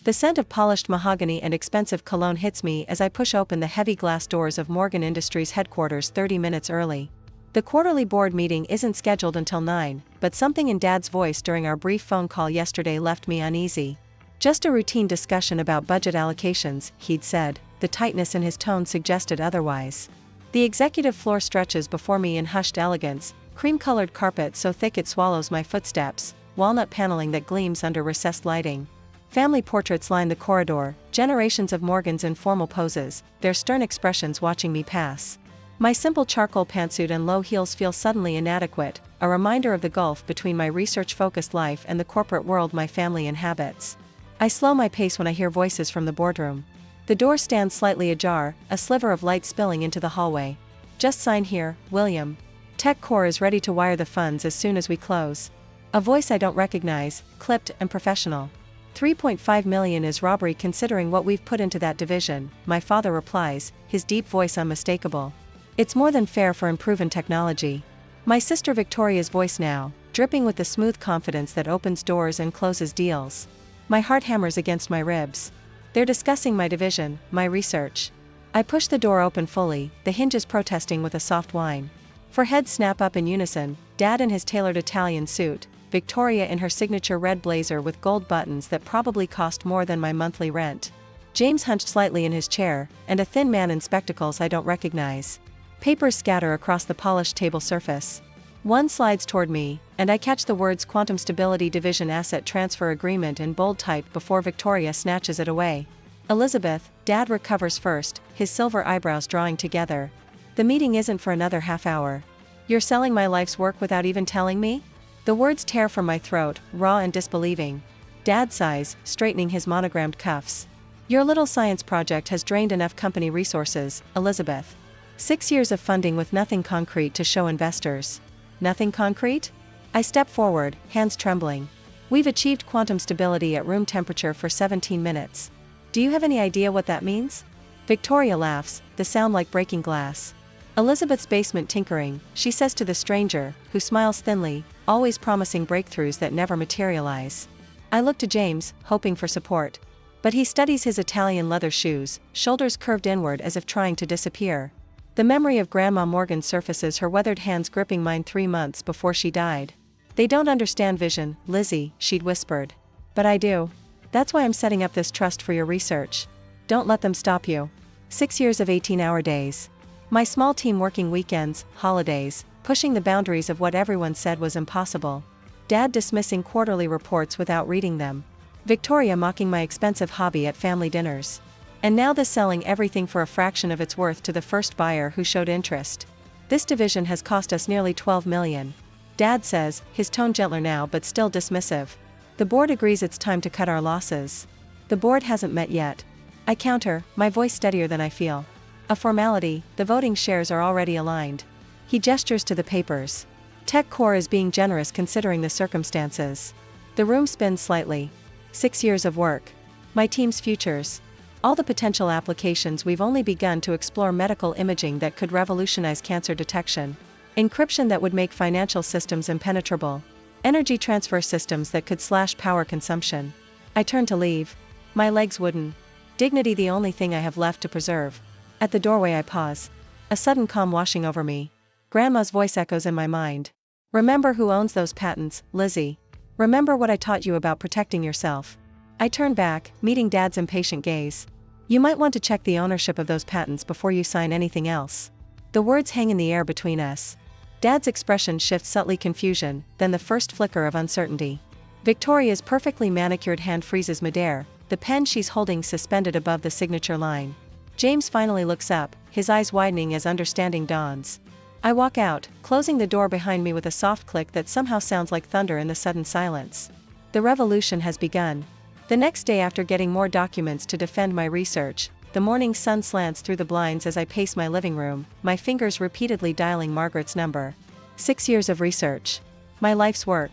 The scent of polished mahogany and expensive cologne hits me as I push open the heavy glass doors of Morgan Industries headquarters 30 minutes early. The quarterly board meeting isn't scheduled until 9, but something in Dad's voice during our brief phone call yesterday left me uneasy. "Just a routine discussion about budget allocations," he'd said. The tightness in his tone suggested otherwise. The executive floor stretches before me in hushed elegance, cream-colored carpet so thick it swallows my footsteps, walnut paneling that gleams under recessed lighting. Family portraits line the corridor, generations of Morgans in formal poses, their stern expressions watching me pass. My simple charcoal pantsuit and low heels feel suddenly inadequate, a reminder of the gulf between my research-focused life and the corporate world my family inhabits. I slow my pace when I hear voices from the boardroom. The door stands slightly ajar, a sliver of light spilling into the hallway. "Just sign here, William. Tech Core is ready to wire the funds as soon as we close." A voice I don't recognize, clipped and professional. $3.5 million is robbery considering what we've put into that division, my father replies, his deep voice unmistakable. "It's more than fair for improving technology." My sister Victoria's voice now, dripping with the smooth confidence that opens doors and closes deals. My heart hammers against my ribs. They're discussing my division, my research. I push the door open fully, the hinges protesting with a soft whine. Four heads snap up in unison, Dad in his tailored Italian suit, Victoria in her signature red blazer with gold buttons that probably cost more than my monthly rent. James hunched slightly in his chair, and a thin man in spectacles I don't recognize. Papers scatter across the polished table surface. One slides toward me, and I catch the words Quantum Stability Division Asset Transfer Agreement in bold type before Victoria snatches it away. "Elizabeth," Dad recovers first, his silver eyebrows drawing together. "The meeting isn't for another half hour. You're selling my life's work without even telling me?" The words tear from my throat, raw and disbelieving. Dad sighs, straightening his monogrammed cuffs. "Your little science project has drained enough company resources, Elizabeth. 6 years of funding with nothing concrete to show investors." "Nothing concrete?" I step forward, hands trembling. "We've achieved quantum stability at room temperature for 17 minutes. Do you have any idea what that means?" Victoria laughs, the sound like breaking glass. "Elizabeth's basement tinkering," she says to the stranger, who smiles thinly, always promising breakthroughs that never materialize. I look to James, hoping for support. But he studies his Italian leather shoes, shoulders curved inward as if trying to disappear. The memory of Grandma Morgan surfaces, her weathered hands gripping mine 3 months before she died. "They don't understand vision, Lizzie," she'd whispered. "But I do. That's why I'm setting up this trust for your research. Don't let them stop you." 6 years of 18-hour days. My small team working weekends, holidays, pushing the boundaries of what everyone said was impossible. Dad dismissing quarterly reports without reading them. Victoria mocking my expensive hobby at family dinners. And now this selling everything for a fraction of its worth to the first buyer who showed interest. "This division has cost us nearly $12 million. Dad says, his tone gentler now but still dismissive. "The board agrees it's time to cut our losses." "The board hasn't met yet." I counter, my voice steadier than I feel. "A formality, the voting shares are already aligned." He gestures to the papers. "Tech Core is being generous considering the circumstances." The room spins slightly. 6 years of work. My team's futures. All the potential applications. We've only begun to explore medical imaging that could revolutionize cancer detection. Encryption that would make financial systems impenetrable. Energy transfer systems that could slash power consumption. I turn to leave. My legs wooden. Dignity the only thing I have left to preserve. At the doorway I pause. A sudden calm washing over me. Grandma's voice echoes in my mind. "Remember who owns those patents, Lizzie. Remember what I taught you about protecting yourself." I turn back, meeting Dad's impatient gaze. "You might want to check the ownership of those patents before you sign anything else." The words hang in the air between us. Dad's expression shifts subtly confusion, then the first flicker of uncertainty. Victoria's perfectly manicured hand freezes midair, the pen she's holding suspended above the signature line. James finally looks up, his eyes widening as understanding dawns. I walk out, closing the door behind me with a soft click that somehow sounds like thunder in the sudden silence. The revolution has begun. The next day, after getting more documents to defend my research, the morning sun slants through the blinds as I pace my living room, my fingers repeatedly dialing Margaret's number. 6 years of research. My life's work.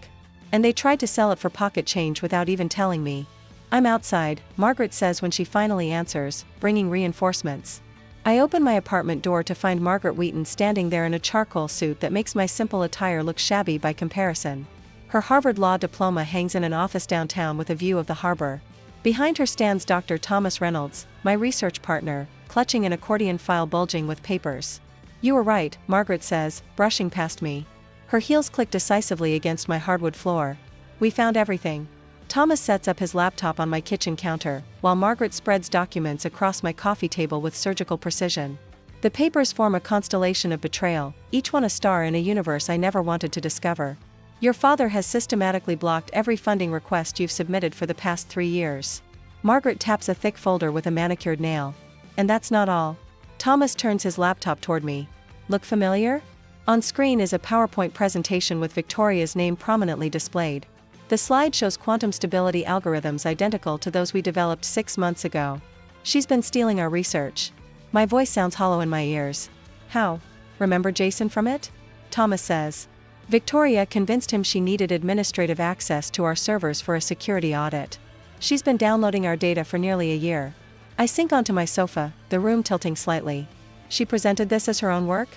And they tried to sell it for pocket change without even telling me. "I'm outside," Margaret says when she finally answers, bringing reinforcements. I open my apartment door to find Margaret Wheaton standing there in a charcoal suit that makes my simple attire look shabby by comparison. Her Harvard Law diploma hangs in an office downtown with a view of the harbor. Behind her stands Dr. Thomas Reynolds, my research partner, clutching an accordion file bulging with papers. "You were right," Margaret says, brushing past me. Her heels click decisively against my hardwood floor. "We found everything." Thomas sets up his laptop on my kitchen counter, while Margaret spreads documents across my coffee table with surgical precision. The papers form a constellation of betrayal, each one a star in a universe I never wanted to discover. "Your father has systematically blocked every funding request you've submitted for the past 3 years." Margaret taps a thick folder with a manicured nail. "And that's not all." Thomas turns his laptop toward me. "Look familiar?" On screen is a PowerPoint presentation with Victoria's name prominently displayed. The slide shows quantum stability algorithms identical to those we developed 6 months ago. "She's been stealing our research." My voice sounds hollow in my ears. "How? Remember Jason from it?" Thomas says. "Victoria convinced him she needed administrative access to our servers for a security audit. She's been downloading our data for nearly a year." I sink onto my sofa, the room tilting slightly. "She presented this as her own work?"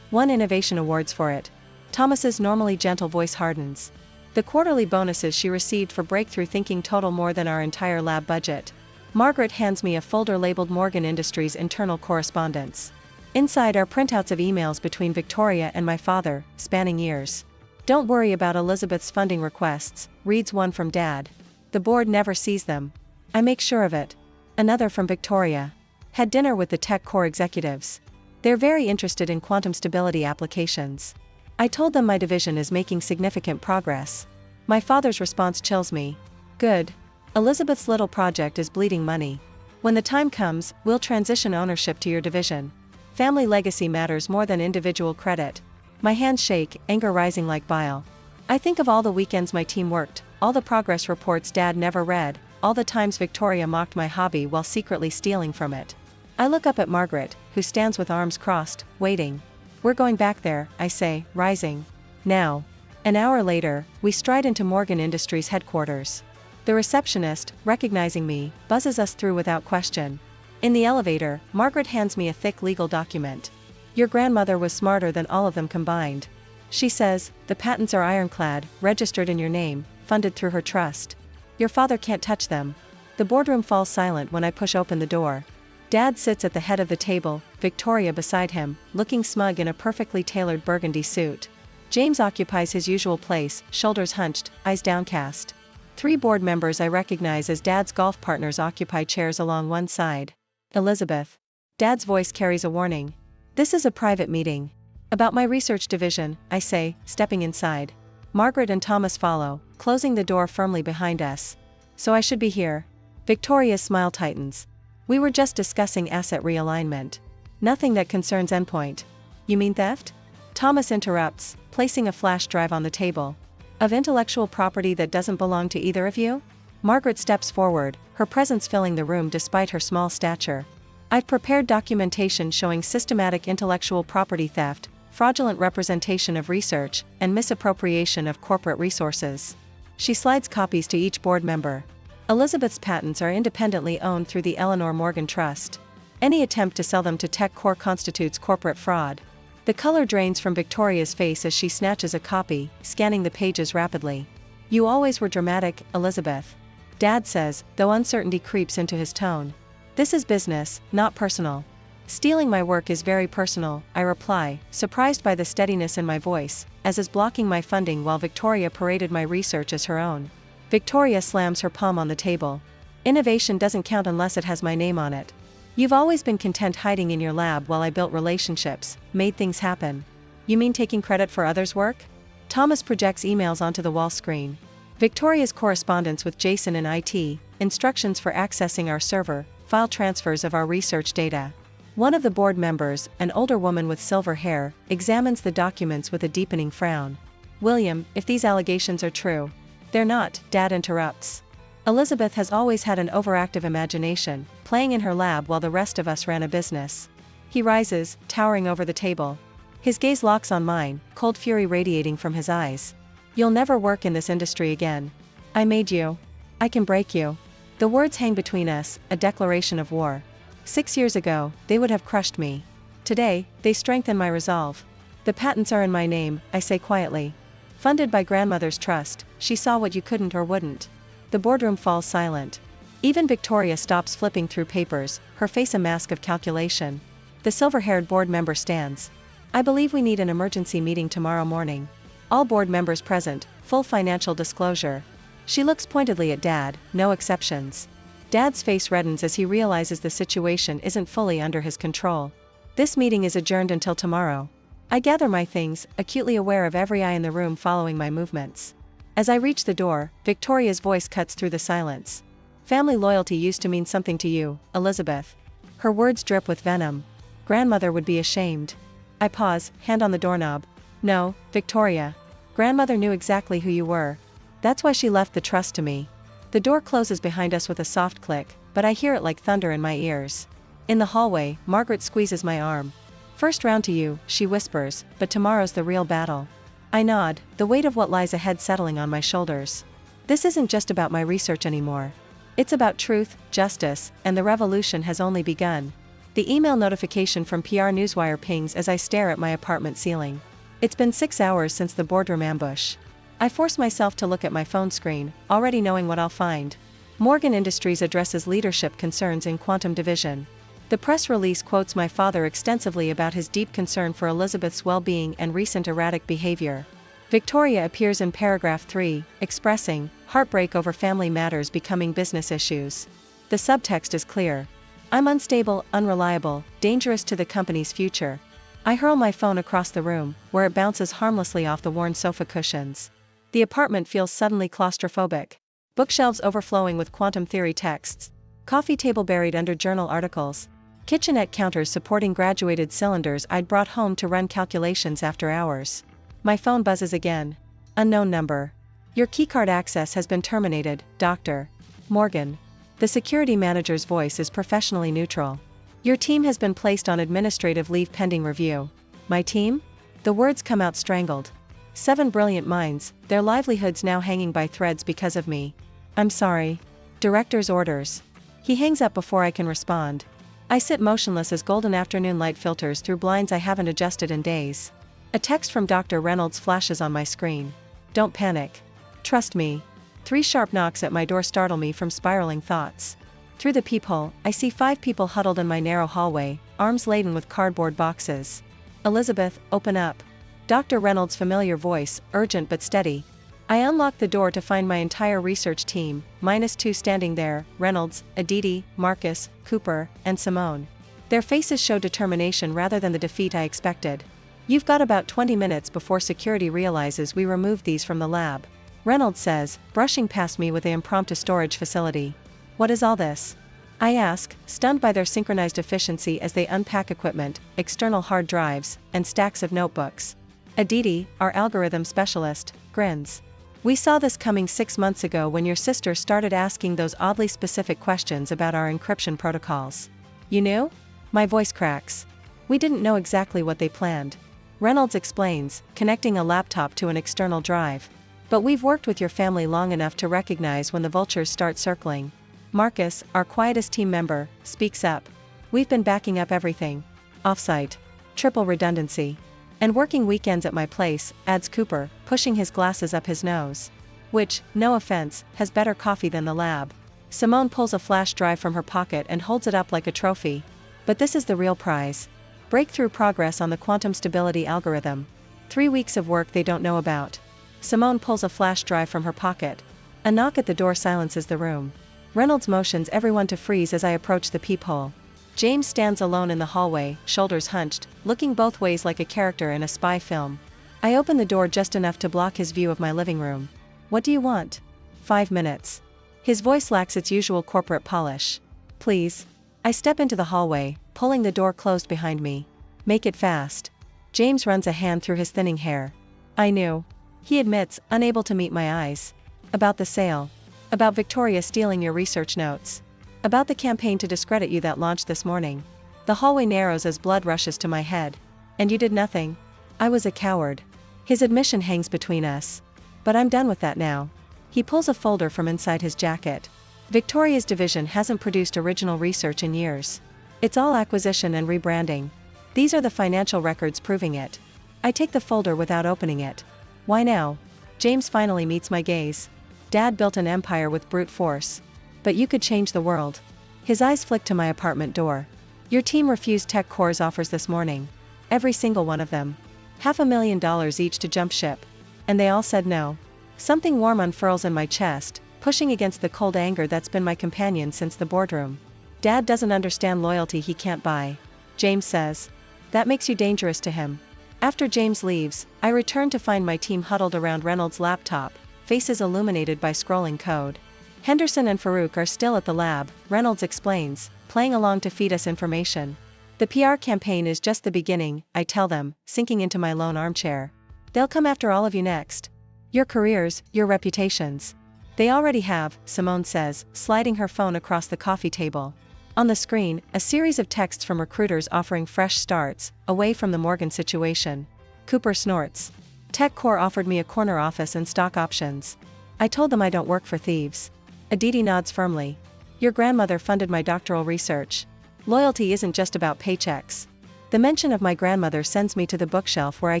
"Won innovation awards for it." Thomas's normally gentle voice hardens. "The quarterly bonuses she received for breakthrough thinking total more than our entire lab budget." Margaret hands me a folder labeled Morgan Industries Internal Correspondence. Inside are printouts of emails between Victoria and my father, spanning years. "Don't worry about Elizabeth's funding requests," reads one from Dad. "The board never sees them." I make sure of it. Another from Victoria. "Had dinner with the tech core executives. They're very interested in quantum stability applications. I told them my division is making significant progress." My father's response chills me. "Good. Elizabeth's little project is bleeding money. When the time comes, we'll transition ownership to your division. Family legacy matters more than individual credit." My hands shake, anger rising like bile. I think of all the weekends my team worked, all the progress reports Dad never read, all the times Victoria mocked my hobby while secretly stealing from it. I look up at Margaret, who stands with arms crossed, waiting. "We're going back there," I say, rising. "Now." An hour later, we stride into Morgan Industries headquarters. The receptionist, recognizing me, buzzes us through without question. In the elevator, Margaret hands me a thick legal document. "Your grandmother was smarter than all of them combined." She says, "The patents are ironclad, registered in your name, funded through her trust. Your father can't touch them." The boardroom falls silent when I push open the door. Dad sits at the head of the table, Victoria beside him, looking smug in a perfectly tailored burgundy suit. James occupies his usual place, shoulders hunched, eyes downcast. 3 board members I recognize as Dad's golf partners occupy chairs along one side. "Elizabeth." Dad's voice carries a warning. "This is a private meeting." "About my research division," I say, stepping inside. Margaret and Thomas follow, closing the door firmly behind us. "So I should be here." Victoria's smile tightens. "We were just discussing asset realignment. Nothing that concerns Endpoint." "You mean theft?" Thomas interrupts, placing a flash drive on the table. "Of intellectual property that doesn't belong to either of you?" Margaret steps forward, her presence filling the room despite her small stature. "I've prepared documentation showing systematic intellectual property theft, fraudulent representation of research, and misappropriation of corporate resources." She slides copies to each board member. "Elizabeth's patents are independently owned through the Eleanor Morgan Trust. Any attempt to sell them to Tech Core constitutes corporate fraud." The color drains from Victoria's face as she snatches a copy, scanning the pages rapidly. "You always were dramatic, Elizabeth," Dad says, though uncertainty creeps into his tone. "This is business, not personal." "Stealing my work is very personal," I reply, surprised by the steadiness in my voice, as is blocking my funding while Victoria paraded my research as her own. Victoria slams her palm on the table. "Innovation doesn't count unless it has my name on it. You've always been content hiding in your lab while I built relationships, made things happen." "You mean taking credit for others' work?" Thomas projects emails onto the wall screen. Victoria's correspondence with Jason in IT, instructions for accessing our server, file transfers of our research data. One of the board members, an older woman with silver hair, examines the documents with a deepening frown. "William, if these allegations are true." "They're not," Dad interrupts. "Elizabeth has always had an overactive imagination, playing in her lab while the rest of us ran a business." He rises, towering over the table. His gaze locks on mine, cold fury radiating from his eyes. "You'll never work in this industry again. I made you. I can break you." The words hang between us, a declaration of war. 6 years ago, they would have crushed me. Today, they strengthen my resolve. "The patents are in my name," I say quietly. "Funded by grandmother's trust, she saw what you couldn't or wouldn't." The boardroom falls silent. Even Victoria stops flipping through papers, her face a mask of calculation. The silver-haired board member stands. I believe we need an emergency meeting tomorrow morning. All board members present, full financial disclosure. She looks pointedly at Dad, no exceptions. Dad's face reddens as he realizes the situation isn't fully under his control. This meeting is adjourned until tomorrow. I gather my things, acutely aware of every eye in the room following my movements. As I reach the door, Victoria's voice cuts through the silence. Family loyalty used to mean something to you, Elizabeth. Her words drip with venom. Grandmother would be ashamed. I pause, hand on the doorknob. No, Victoria. Grandmother knew exactly who you were. That's why she left the trust to me. The door closes behind us with a soft click, but I hear it like thunder in my ears. In the hallway, Margaret squeezes my arm. First round to you, she whispers, but tomorrow's the real battle. I nod, the weight of what lies ahead settling on my shoulders. This isn't just about my research anymore. It's about truth, justice, and the revolution has only begun. The email notification from PR Newswire pings as I stare at my apartment ceiling. It's been 6 hours since the boardroom ambush. I force myself to look at my phone screen, already knowing what I'll find. Morgan Industries addresses leadership concerns in quantum division. The press release quotes my father extensively about his deep concern for Elizabeth's well-being and recent erratic behavior. Victoria appears in paragraph 3, expressing heartbreak over family matters becoming business issues. The subtext is clear. I'm unstable, unreliable, dangerous to the company's future. I hurl my phone across the room, where it bounces harmlessly off the worn sofa cushions. The apartment feels suddenly claustrophobic. Bookshelves overflowing with quantum theory texts. Coffee table buried under journal articles. Kitchenette counters supporting graduated cylinders I'd brought home to run calculations after hours. My phone buzzes again. Unknown number. Your keycard access has been terminated, Dr. Morgan. The security manager's voice is professionally neutral. Your team has been placed on administrative leave pending review. My team? The words come out strangled. 7 brilliant minds, their livelihoods now hanging by threads because of me. I'm sorry. Director's orders. He hangs up before I can respond. I sit motionless as golden afternoon light filters through blinds I haven't adjusted in days. A text from Dr. Reynolds flashes on my screen. Don't panic. Trust me. 3 sharp knocks at my door startle me from spiraling thoughts. Through the peephole, I see 5 people huddled in my narrow hallway, arms laden with cardboard boxes. Elizabeth, open up. Dr. Reynolds' familiar voice, urgent but steady. I unlock the door to find my entire research team, -2 standing there, Reynolds, Aditi, Marcus, Cooper, and Simone. Their faces show determination rather than the defeat I expected. You've got about 20 minutes before security realizes we removed these from the lab. Reynolds says, brushing past me with the impromptu storage facility. What is all this? I ask, stunned by their synchronized efficiency as they unpack equipment, external hard drives, and stacks of notebooks. Aditi, our algorithm specialist, grins. We saw this coming 6 months ago when your sister started asking those oddly specific questions about our encryption protocols. You knew? My voice cracks. We didn't know exactly what they planned. Reynolds explains, connecting a laptop to an external drive. But we've worked with your family long enough to recognize when the vultures start circling. Marcus, our quietest team member, speaks up. We've been backing up everything. Offsite. Triple redundancy. And working weekends at my place, adds Cooper, pushing his glasses up his nose. Which, no offense, has better coffee than the lab. Simone pulls a flash drive from her pocket and holds it up like a trophy. But this is the real prize. Breakthrough progress on the quantum stability algorithm. 3 weeks of work they don't know about. Simone pulls a flash drive from her pocket. A knock at the door silences the room. Reynolds motions everyone to freeze as I approach the peephole. James stands alone in the hallway, shoulders hunched, looking both ways like a character in a spy film. I open the door just enough to block his view of my living room. What do you want? 5 minutes. His voice lacks its usual corporate polish. Please. I step into the hallway, pulling the door closed behind me. Make it fast. James runs a hand through his thinning hair. I knew. He admits, unable to meet my eyes. About the sale. About Victoria stealing your research notes. About the campaign to discredit you that launched this morning. The hallway narrows as blood rushes to my head. And you did nothing. I was a coward. His admission hangs between us. But I'm done with that now. He pulls a folder from inside his jacket. Victoria's division hasn't produced original research in years. It's all acquisition and rebranding. These are the financial records proving it. I take the folder without opening it. Why now? James finally meets my gaze. Dad built an empire with brute force. But you could change the world. His eyes flicked to my apartment door. Your team refused Tech Core's offers this morning. Every single one of them. $500,000 each to jump ship. And they all said no. Something warm unfurls in my chest, pushing against the cold anger that's been my companion since the boardroom. Dad doesn't understand loyalty he can't buy, James says. That makes you dangerous to him. After James leaves, I return to find my team huddled around Reynolds' laptop, faces illuminated by scrolling code. Henderson and Farouk are still at the lab, Reynolds explains, playing along to feed us information. The PR campaign is just the beginning, I tell them, sinking into my lone armchair. They'll come after all of you next. Your careers, your reputations. They already have, Simone says, sliding her phone across the coffee table. On the screen, a series of texts from recruiters offering fresh starts, away from the Morgan situation. Cooper snorts. Tech Core offered me a corner office and stock options. I told them I don't work for thieves. Aditi nods firmly. Your grandmother funded my doctoral research. Loyalty isn't just about paychecks. The mention of my grandmother sends me to the bookshelf where I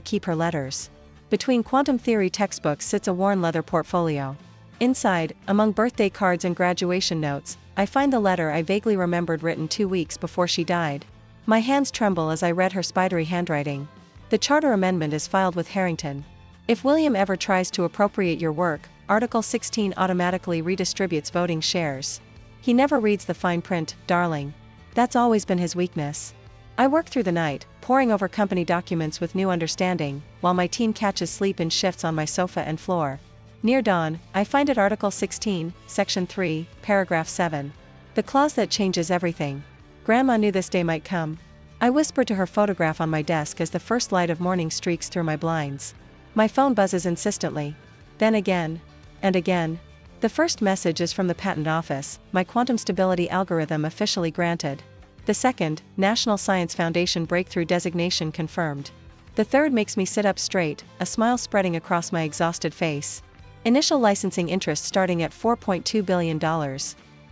keep her letters. Between quantum theory textbooks sits a worn leather portfolio. Inside, among birthday cards and graduation notes, I find the letter I vaguely remembered written 2 weeks before she died. My hands tremble as I read her spidery handwriting. The charter amendment is filed with Harrington. If William ever tries to appropriate your work, Article 16 automatically redistributes voting shares. He never reads the fine print, darling. That's always been his weakness. I work through the night, poring over company documents with new understanding, while my team catches sleep in shifts on my sofa and floor. Near dawn, I find it Article 16, Section 3, Paragraph 7. The clause that changes everything. Grandma knew this day might come. I whisper to her photograph on my desk as the first light of morning streaks through my blinds. My phone buzzes insistently. Then again. And again. The first message is from the patent office, my quantum stability algorithm officially granted. The second, National Science Foundation breakthrough designation confirmed. The third makes me sit up straight, a smile spreading across my exhausted face. Initial licensing interest starting at $4.2 billion.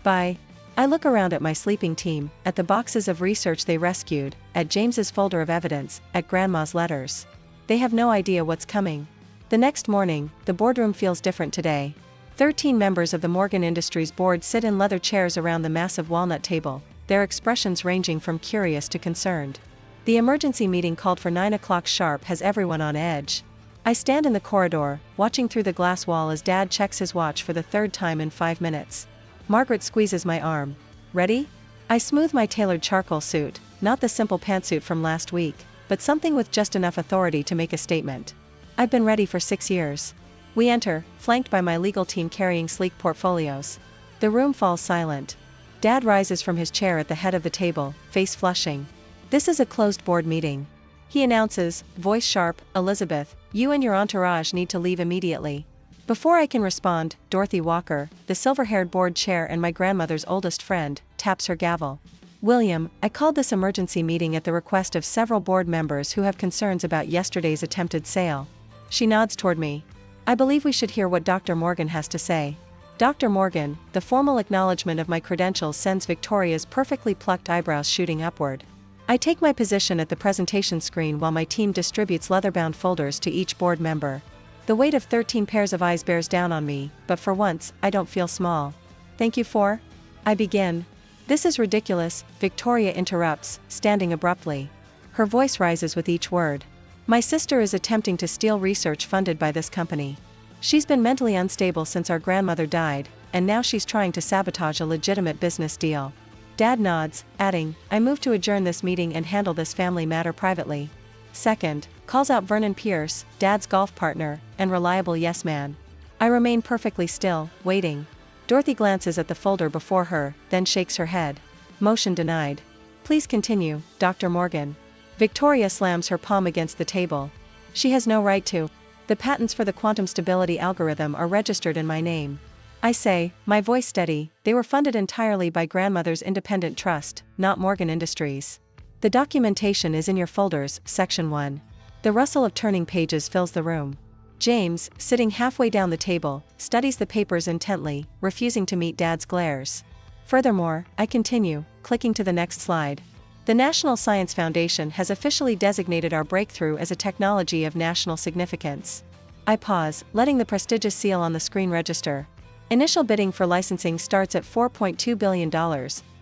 Bye. I look around at my sleeping team, at the boxes of research they rescued, at James's folder of evidence, at Grandma's letters. They have no idea what's coming. The next morning, the boardroom feels different today. 13 members of the Morgan Industries board sit in leather chairs around the massive walnut table, their expressions ranging from curious to concerned. The emergency meeting called for 9 o'clock sharp has everyone on edge. I stand in the corridor, watching through the glass wall as Dad checks his watch for the third time in 5 minutes. Margaret squeezes my arm. Ready? I smooth my tailored charcoal suit, not the simple pantsuit from last week, but something with just enough authority to make a statement. I've been ready for 6 years. We enter, flanked by my legal team carrying sleek portfolios. The room falls silent. Dad rises from his chair at the head of the table, face flushing. This is a closed board meeting. He announces, voice sharp, Elizabeth, you and your entourage need to leave immediately. Before I can respond, Dorothy Walker, the silver-haired board chair and my grandmother's oldest friend, taps her gavel. William, I called this emergency meeting at the request of several board members who have concerns about yesterday's attempted sale. She nods toward me. I believe we should hear what Dr. Morgan has to say. Dr. Morgan, the formal acknowledgement of my credentials sends Victoria's perfectly plucked eyebrows shooting upward. I take my position at the presentation screen while my team distributes leather-bound folders to each board member. The weight of 13 pairs of eyes bears down on me, but for once, I don't feel small. Thank you for? I begin. This is ridiculous, Victoria interrupts, standing abruptly. Her voice rises with each word. My sister is attempting to steal research funded by this company. She's been mentally unstable since our grandmother died, and now she's trying to sabotage a legitimate business deal. Dad nods, adding, I move to adjourn this meeting and handle this family matter privately. Second, calls out Vernon Pierce, Dad's golf partner, and reliable yes man. I remain perfectly still, waiting. Dorothy glances at the folder before her, then shakes her head. Motion denied. Please continue, Dr. Morgan. Victoria slams her palm against the table. She has no right to. The patents for the quantum stability algorithm are registered in my name. I say, my voice steady, they were funded entirely by grandmother's independent trust, not Morgan Industries. The documentation is in your folders, Section 1. The rustle of turning pages fills the room. James, sitting halfway down the table, studies the papers intently, refusing to meet Dad's glares. Furthermore, I continue, clicking to the next slide. The National Science Foundation has officially designated our breakthrough as a technology of national significance. I pause, letting the prestigious seal on the screen register. Initial bidding for licensing starts at $4.2 billion,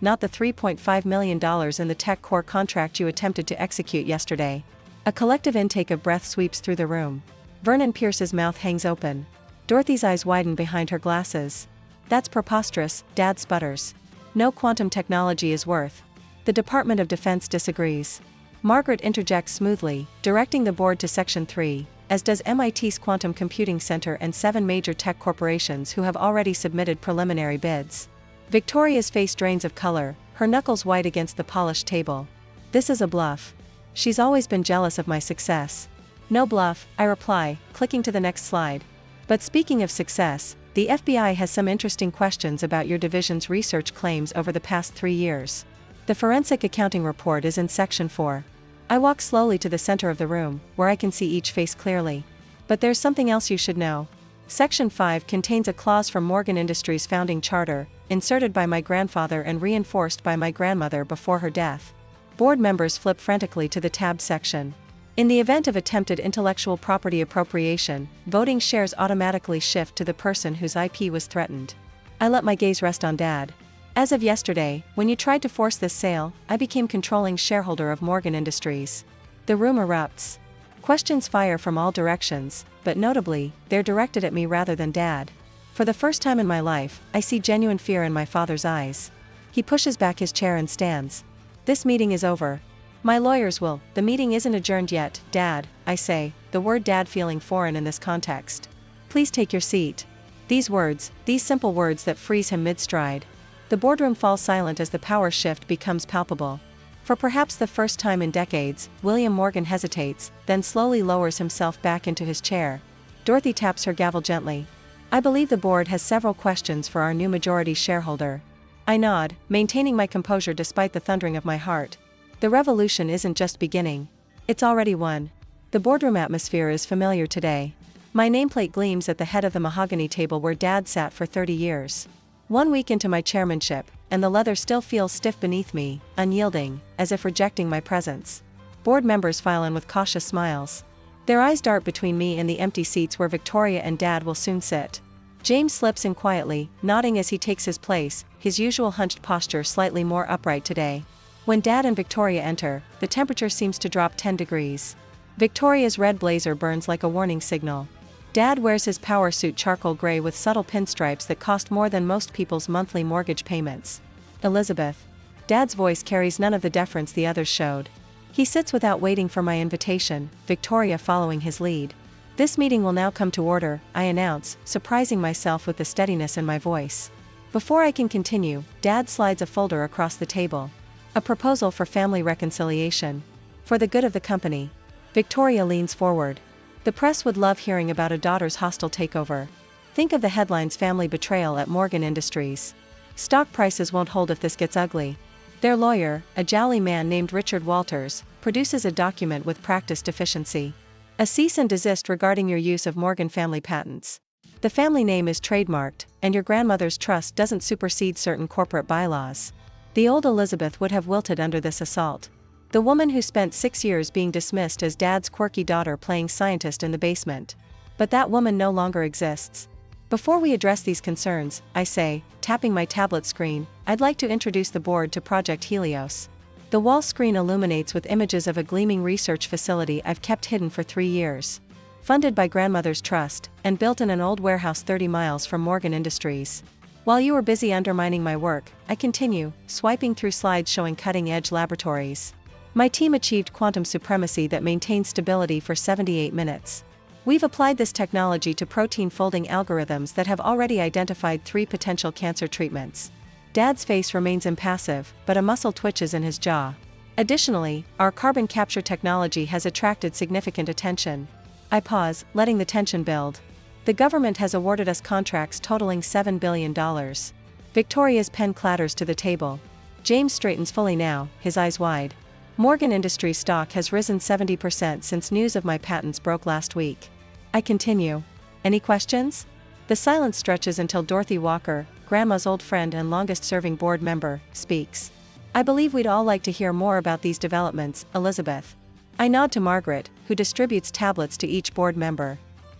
not the $3.5 million in the tech core contract you attempted to execute yesterday. A collective intake of breath sweeps through the room. Vernon Pierce's mouth hangs open. Dorothy's eyes widen behind her glasses. That's preposterous, Dad sputters. No quantum technology is worth. The Department of Defense disagrees. Margaret interjects smoothly, directing the board to Section 3, as does MIT's Quantum Computing Center and 7 major tech corporations who have already submitted preliminary bids. Victoria's face drains of color, her knuckles white against the polished table. This is a bluff. She's always been jealous of my success. No bluff, I reply, clicking to the next slide. But speaking of success, the FBI has some interesting questions about your division's research claims over the past 3 years. The forensic accounting report is in Section 4. I walk slowly to the center of the room, where I can see each face clearly. But there's something else you should know. Section 5 contains a clause from Morgan Industries' founding charter, inserted by my grandfather and reinforced by my grandmother before her death. Board members flip frantically to the tabbed section. In the event of attempted intellectual property appropriation, voting shares automatically shift to the person whose IP was threatened. I let my gaze rest on Dad. As of yesterday, when you tried to force this sale, I became controlling shareholder of Morgan Industries. The room erupts. Questions fire from all directions, but notably, they're directed at me rather than Dad. For the first time in my life, I see genuine fear in my father's eyes. He pushes back his chair and stands. This meeting is over. My lawyers will. The meeting isn't adjourned yet, Dad, I say, the word Dad feeling foreign in this context. Please take your seat. These simple words that freeze him mid-stride. The boardroom falls silent as the power shift becomes palpable. For perhaps the first time in decades, William Morgan hesitates, then slowly lowers himself back into his chair. Dorothy taps her gavel gently. I believe the board has several questions for our new majority shareholder. I nod, maintaining my composure despite the thundering of my heart. The revolution isn't just beginning. It's already won. The boardroom atmosphere is familiar today. My nameplate gleams at the head of the mahogany table where Dad sat for 30 years. 1 week into my chairmanship, and the leather still feels stiff beneath me, unyielding, as if rejecting my presence. Board members file in with cautious smiles. Their eyes dart between me and the empty seats where Victoria and Dad will soon sit. James slips in quietly, nodding as he takes his place, his usual hunched posture slightly more upright today. When Dad and Victoria enter, the temperature seems to drop 10 degrees. Victoria's red blazer burns like a warning signal. Dad wears his power suit charcoal gray with subtle pinstripes that cost more than most people's monthly mortgage payments. Elizabeth. Dad's voice carries none of the deference the others showed. He sits without waiting for my invitation, Victoria following his lead. This meeting will now come to order, I announce, surprising myself with the steadiness in my voice. Before I can continue, Dad slides a folder across the table. A proposal for family reconciliation. For the good of the company. Victoria leans forward. The press would love hearing about a daughter's hostile takeover. Think of the headlines: family betrayal at Morgan Industries. Stock prices won't hold if this gets ugly. Their lawyer, a jowly man named Richard Walters, produces a document with practice deficiency. A cease and desist regarding your use of Morgan family patents. The family name is trademarked, and your grandmother's trust doesn't supersede certain corporate bylaws. The old Elizabeth would have wilted under this assault. The woman who spent 6 years being dismissed as Dad's quirky daughter playing scientist in the basement. But that woman no longer exists. Before we address these concerns, I say, tapping my tablet screen, I'd like to introduce the board to Project Helios. The wall screen illuminates with images of a gleaming research facility I've kept hidden for 3 years. Funded by grandmother's trust, and built in an old warehouse 30 miles from Morgan Industries. While you were busy undermining my work, I continue, swiping through slides showing cutting-edge laboratories. My team achieved quantum supremacy that maintained stability for 78 minutes. We've applied this technology to protein folding algorithms that have already identified 3 potential cancer treatments. Dad's face remains impassive, but a muscle twitches in his jaw. Additionally, our carbon capture technology has attracted significant attention. I pause, letting the tension build. The government has awarded us contracts totaling $7 billion. Victoria's pen clatters to the table. James straightens fully now, his eyes wide. Morgan Industries stock has risen 70% since news of my patents broke last week. I continue. Any questions? The silence stretches until Dorothy Walker, Grandma's old friend and longest-serving board member, speaks. I believe we'd all like to hear more about these developments, Elizabeth. I nod to Margaret, who distributes tablets to each board member.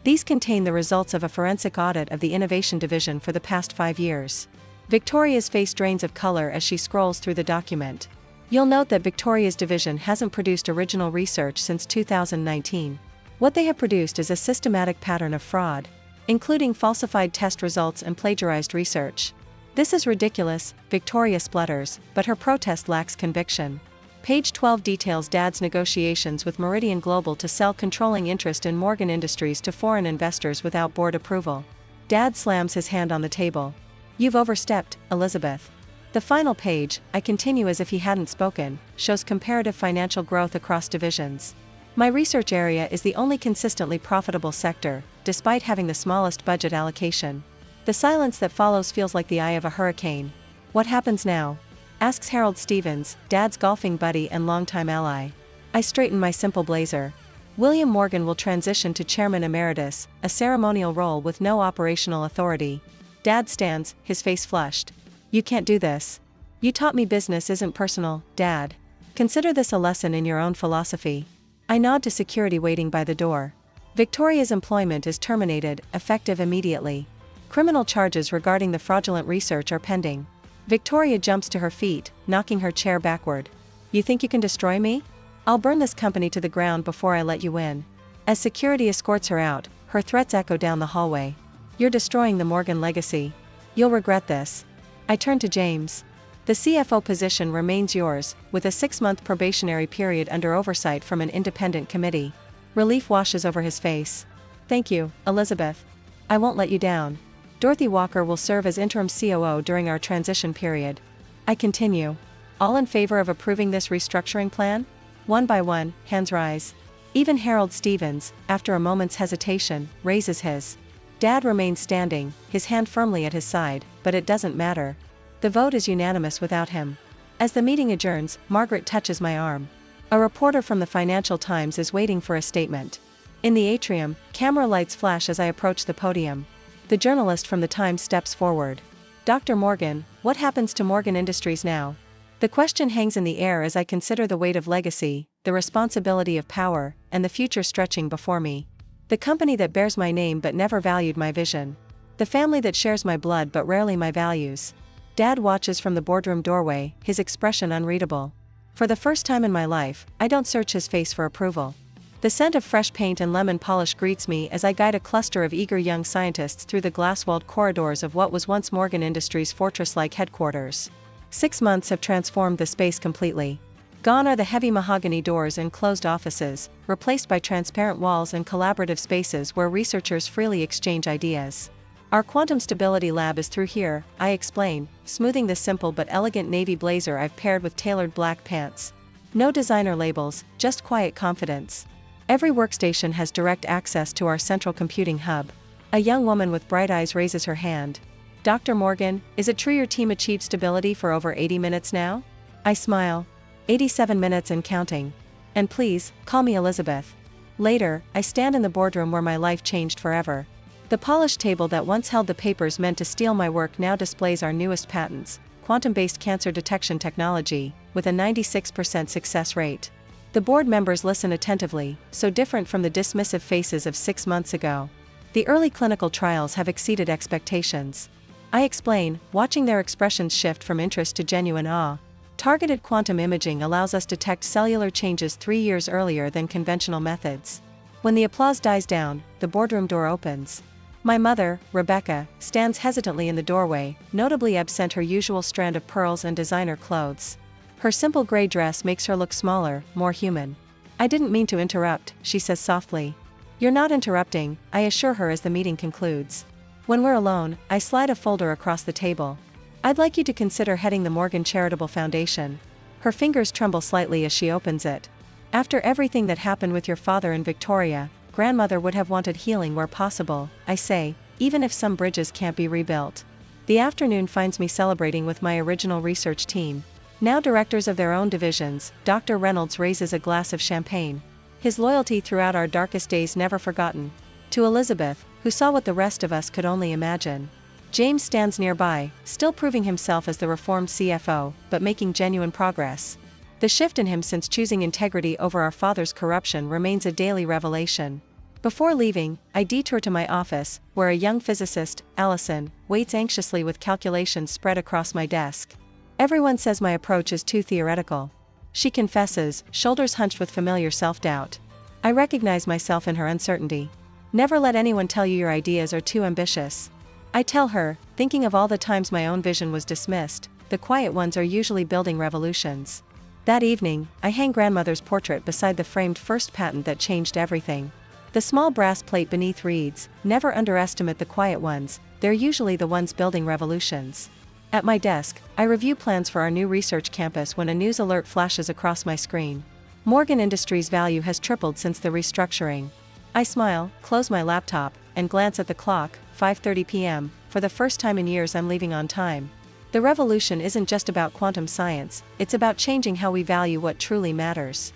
These contain the results of a forensic audit of the innovation division for the past 5 years. Victoria's face drains of color as she scrolls through the document. You'll note that Victoria's division hasn't produced original research since 2019. What they have produced is a systematic pattern of fraud, including falsified test results and plagiarized research. This is ridiculous, Victoria splutters, but her protest lacks conviction. Page 12 details Dad's negotiations with Meridian Global to sell controlling interest in Morgan Industries to foreign investors without board approval. Dad slams his hand on the table. You've overstepped, Elizabeth. The final page, I continue as if he hadn't spoken, shows comparative financial growth across divisions. My research area is the only consistently profitable sector, despite having the smallest budget allocation. The silence that follows feels like the eye of a hurricane. What happens now? Asks Harold Stevens, Dad's golfing buddy and longtime ally. I straighten my simple blazer. William Morgan will transition to Chairman Emeritus, a ceremonial role with no operational authority. Dad stands, his face flushed. You can't do this. You taught me business isn't personal, Dad. Consider this a lesson in your own philosophy. I nod to security waiting by the door. Victoria's employment is terminated, effective immediately. Criminal charges regarding the fraudulent research are pending. Victoria jumps to her feet, knocking her chair backward. You think you can destroy me? I'll burn this company to the ground before I let you in. As security escorts her out, her threats echo down the hallway. You're destroying the Morgan legacy. You'll regret this. I turn to James. The CFO position remains yours, with a 6-month probationary period under oversight from an independent committee. Relief washes over his face. Thank you, Elizabeth. I won't let you down. Dorothy Walker will serve as interim COO during our transition period. I continue. All in favor of approving this restructuring plan? One by one, hands rise. Even Harold Stevens, after a moment's hesitation, raises his. Dad remains standing, his hand firmly at his side, but it doesn't matter. The vote is unanimous without him. As the meeting adjourns, Margaret touches my arm. A reporter from the Financial Times is waiting for a statement. In the atrium, camera lights flash as I approach the podium. The journalist from the Times steps forward. Dr. Morgan, what happens to Morgan Industries now? The question hangs in the air as I consider the weight of legacy, the responsibility of power, and the future stretching before me. The company that bears my name but never valued my vision. The family that shares my blood but rarely my values. Dad watches from the boardroom doorway, his expression unreadable. For the first time in my life, I don't search his face for approval. The scent of fresh paint and lemon polish greets me as I guide a cluster of eager young scientists through the glass-walled corridors of what was once Morgan Industries' fortress-like headquarters. 6 months have transformed the space completely. Gone are the heavy mahogany doors and closed offices, replaced by transparent walls and collaborative spaces where researchers freely exchange ideas. Our quantum stability lab is through here, I explain, smoothing the simple but elegant navy blazer I've paired with tailored black pants. No designer labels, just quiet confidence. Every workstation has direct access to our central computing hub. A young woman with bright eyes raises her hand. Dr. Morgan, is it true your team achieved stability for over 80 minutes now? I smile. 87 minutes and counting. And please, call me Elizabeth. Later, I stand in the boardroom where my life changed forever. The polished table that once held the papers meant to steal my work now displays our newest patents, quantum-based cancer detection technology, with a 96% success rate. The board members listen attentively, so different from the dismissive faces of 6 months ago. The early clinical trials have exceeded expectations. I explain, watching their expressions shift from interest to genuine awe. Targeted quantum imaging allows us to detect cellular changes 3 years earlier than conventional methods. When the applause dies down, the boardroom door opens. My mother, Rebecca, stands hesitantly in the doorway, notably absent her usual strand of pearls and designer clothes. Her simple gray dress makes her look smaller, more human. I didn't mean to interrupt, she says softly. You're not interrupting, I assure her as the meeting concludes. When we're alone, I slide a folder across the table. I'd like you to consider heading the Morgan Charitable Foundation. Her fingers tremble slightly as she opens it. After everything that happened with your father and Victoria, grandmother would have wanted healing where possible, I say, even if some bridges can't be rebuilt. The afternoon finds me celebrating with my original research team. Now directors of their own divisions, Dr. Reynolds raises a glass of champagne. His loyalty throughout our darkest days never forgotten. To Elizabeth, who saw what the rest of us could only imagine. James stands nearby, still proving himself as the reformed CFO, but making genuine progress. The shift in him since choosing integrity over our father's corruption remains a daily revelation. Before leaving, I detour to my office, where a young physicist, Allison, waits anxiously with calculations spread across my desk. Everyone says my approach is too theoretical. She confesses, shoulders hunched with familiar self-doubt. I recognize myself in her uncertainty. Never let anyone tell you your ideas are too ambitious. I tell her, thinking of all the times my own vision was dismissed, the quiet ones are usually building revolutions. That evening, I hang grandmother's portrait beside the framed first patent that changed everything. The small brass plate beneath reads, "Never underestimate the quiet ones, they're usually the ones building revolutions." At my desk, I review plans for our new research campus when a news alert flashes across my screen. Morgan Industries' value has tripled since the restructuring. I smile, close my laptop, and glance at the clock, 5:30 p.m., for the first time in years I'm leaving on time. The revolution isn't just about quantum science, it's about changing how we value what truly matters.